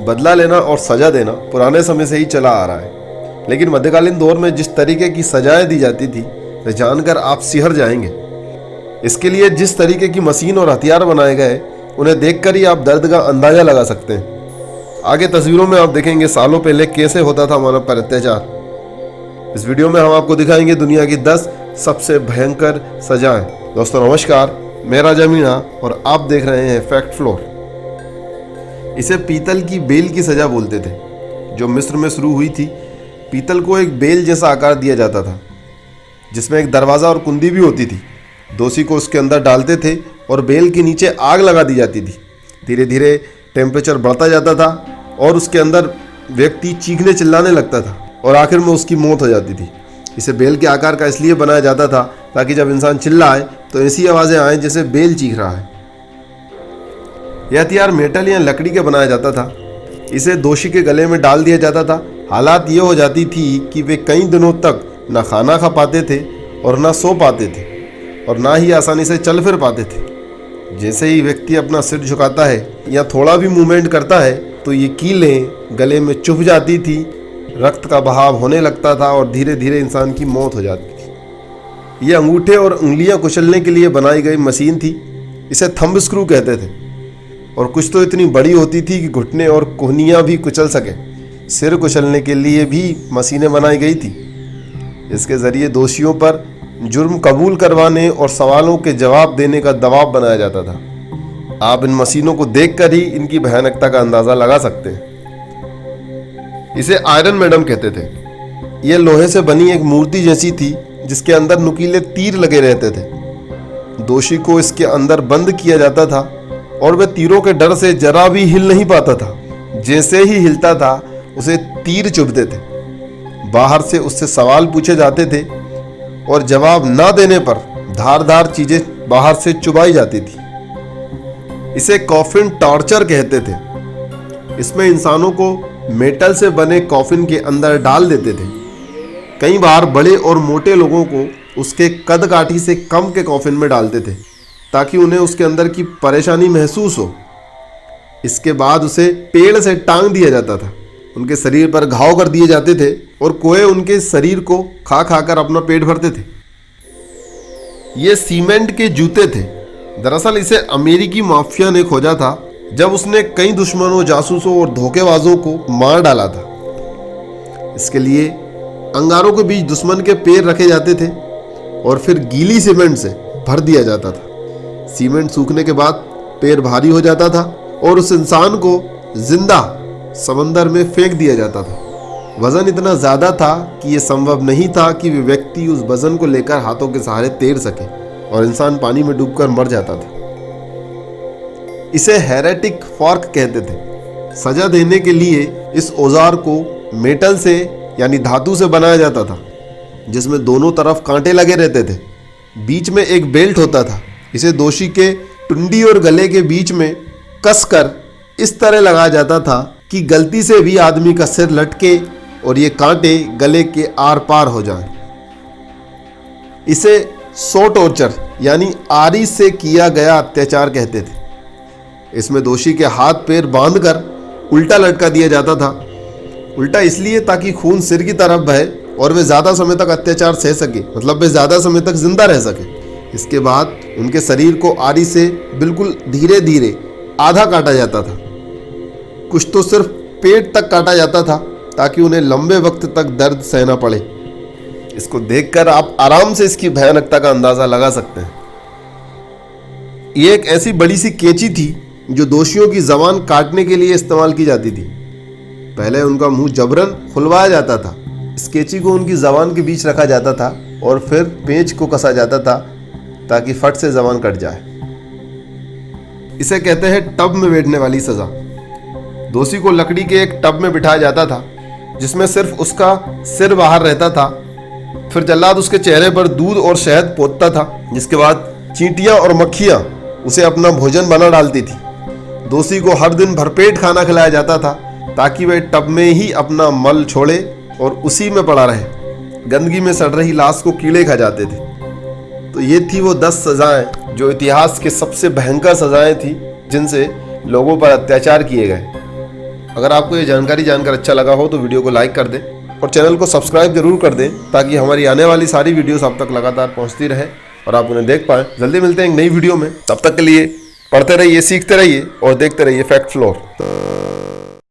बदला लेना और सजा देना पुराने समय से ही चला आ रहा है, लेकिन मध्यकालीन दौर में जिस तरीके की सजाएं दी जाती थी वह जानकर आप सिहर जाएंगे। इसके लिए जिस तरीके की मशीन और हथियार बनाए गए उन्हें देखकर ही आप दर्द का अंदाजा लगा सकते हैं। आगे तस्वीरों में आप देखेंगे सालों पहले कैसे होता था मानव पर अत्याचार। इस वीडियो में हम आपको दिखाएंगे दुनिया की 10 सबसे भयंकर सजाएं। दोस्तों नमस्कार, मैं राजा मीणा और आप देख रहे हैं फैक्ट फ्लोर। इसे पीतल की बेल की सजा बोलते थे, जो मिस्र में शुरू हुई थी। पीतल को एक बेल जैसा आकार दिया जाता था जिसमें एक दरवाज़ा और कुंडी भी होती थी। दोषी को उसके अंदर डालते थे और बेल के नीचे आग लगा दी जाती थी। धीरे धीरे टेम्परेचर बढ़ता जाता था और उसके अंदर व्यक्ति चीखने चिल्लाने लगता था और आखिर में उसकी मौत हो जाती थी। इसे बेल के आकार का इसलिए बनाया जाता था ताकि जब इंसान चिल्लाए तो ऐसी आवाज़ें आएँ जैसे बेल चीख रहा है। यह हथियार मेटल या लकड़ी का बनाया जाता था। इसे दोषी के गले में डाल दिया जाता था। हालात ये हो जाती थी कि वे कई दिनों तक ना खाना खा पाते थे और ना सो पाते थे और ना ही आसानी से चल फिर पाते थे। जैसे ही व्यक्ति अपना सिर झुकाता है या थोड़ा भी मूवमेंट करता है तो ये कीलें गले में चुभ जाती थी, रक्त का बहाव होने लगता था और धीरे धीरे इंसान की मौत हो जाती थी। ये अंगूठे और उंगलियां कुचलने के लिए बनाई गई मशीन थी। इसे थंब स्क्रू कहते थे और कुछ तो इतनी बड़ी होती थी कि घुटने और कोहनियाँ भी कुचल सके। सिर कुचलने के लिए भी मशीनें बनाई गई थी। इसके ज़रिए दोषियों पर जुर्म कबूल करवाने और सवालों के जवाब देने का दबाव बनाया जाता था। आप इन मशीनों को देखकर ही इनकी भयानकता का अंदाज़ा लगा सकते हैं। इसे आयरन मैडम कहते थे। यह लोहे से बनी एक मूर्ति जैसी थी जिसके अंदर नुकीले तीर लगे रहते थे। दोषी को इसके अंदर बंद किया जाता था और वह तीरों के डर से जरा भी हिल नहीं पाता था। जैसे ही हिलता था उसे तीर चुभते थे। बाहर से उससे सवाल पूछे जाते थे और जवाब ना देने पर धारदार चीजें बाहर से चुभाई जाती थी। इसे कॉफिन टॉर्चर कहते थे। इसमें इंसानों को मेटल से बने कॉफिन के अंदर डाल देते थे। कई बार बड़े और मोटे लोगों को उसके कद काठी से कम के कॉफिन में डालते थे ताकि उन्हें उसके अंदर की परेशानी महसूस हो। इसके बाद उसे पेड़ से टांग दिया जाता था। उनके शरीर पर घाव कर दिए जाते थे और कोए उनके शरीर को खा खाकर अपना पेट भरते थे। ये सीमेंट के जूते थे। दरअसल इसे अमेरिकी माफिया ने खोजा था जब उसने कई दुश्मनों, जासूसों और धोखेबाजों को मार डाला था। इसके लिए अंगारों के बीच दुश्मन के पैर रखे जाते थे और फिर गीली सीमेंट से भर दिया जाता था। सीमेंट सूखने के बाद पैर भारी हो जाता था और उस इंसान को जिंदा समंदर में फेंक दिया जाता था। वजन इतना ज्यादा था कि यह संभव नहीं था कि वे व्यक्ति उस वजन को लेकर हाथों के सहारे तैर सके और इंसान पानी में डूबकर मर जाता था। इसे हेरेटिक फॉर्क कहते थे। सजा देने के लिए इस औजार को मेटल से यानी धातु से बनाया जाता था जिसमें दोनों तरफ कांटे लगे रहते थे। बीच में एक बेल्ट होता था। इसे दोषी के टुंडी और गले के बीच में कसकर इस तरह लगाया जाता था कि गलती से भी आदमी का सिर लटके और ये कांटे गले के आर पार हो जाएं। इसे सो टॉर्चर यानी आरी से किया गया अत्याचार कहते थे। इसमें दोषी के हाथ पैर बांधकर उल्टा लटका दिया जाता था। उल्टा इसलिए ताकि खून सिर की तरफ बहे और वे ज़्यादा समय तक अत्याचार सह सके, मतलब वे ज़्यादा समय तक जिंदा रह सके। इसके बाद उनके शरीर को आरी से बिल्कुल धीरे धीरे आधा काटा जाता था। कुछ तो सिर्फ पेट तक काटा जाता था ताकि उन्हें लंबे वक्त तक दर्द सहना पड़े। इसको देखकर आप आराम से इसकी भयानकता का अंदाजा लगा सकते हैं। ये एक ऐसी बड़ी सी कैंची थी जो दोषियों की जबान काटने के लिए इस्तेमाल की जाती थी। पहले उनका मुंह जबरन खुलवाया जाता था। इस कैंची को उनकी जबान के बीच रखा जाता था और फिर पेंच को कसा जाता था ताकि फट से जबान कट जाए। इसे कहते हैं टब में बैठने वाली सजा। दोषी को लकड़ी के एक टब में बिठाया जाता था जिसमें सिर्फ उसका सिर बाहर रहता था। फिर जल्लाद उसके चेहरे पर दूध और शहद पोतता था, जिसके बाद चींटियां और मक्खियां उसे अपना भोजन बना डालती थी। दोषी को हर दिन भरपेट खाना खिलाया जाता था ताकि वह टब में ही अपना मल छोड़े और उसी में पड़ा रहे। गंदगी में सड़ रही लाश को कीड़े खा जाते थे। तो ये थी वो 10 सजाएं जो इतिहास के सबसे भयंकर सजाएं थी जिनसे लोगों पर अत्याचार किए गए। अगर आपको ये जानकारी जानकर अच्छा लगा हो तो वीडियो को लाइक कर दें और चैनल को सब्सक्राइब जरूर कर दें, ताकि हमारी आने वाली सारी वीडियोस आप तक लगातार पहुंचती रहे और आप उन्हें देख पाएं। जल्दी मिलते हैं एक नई वीडियो में, तब तक के लिए पढ़ते रहिए, सीखते रहिए और देखते रहिए फैक्ट फ्लोर।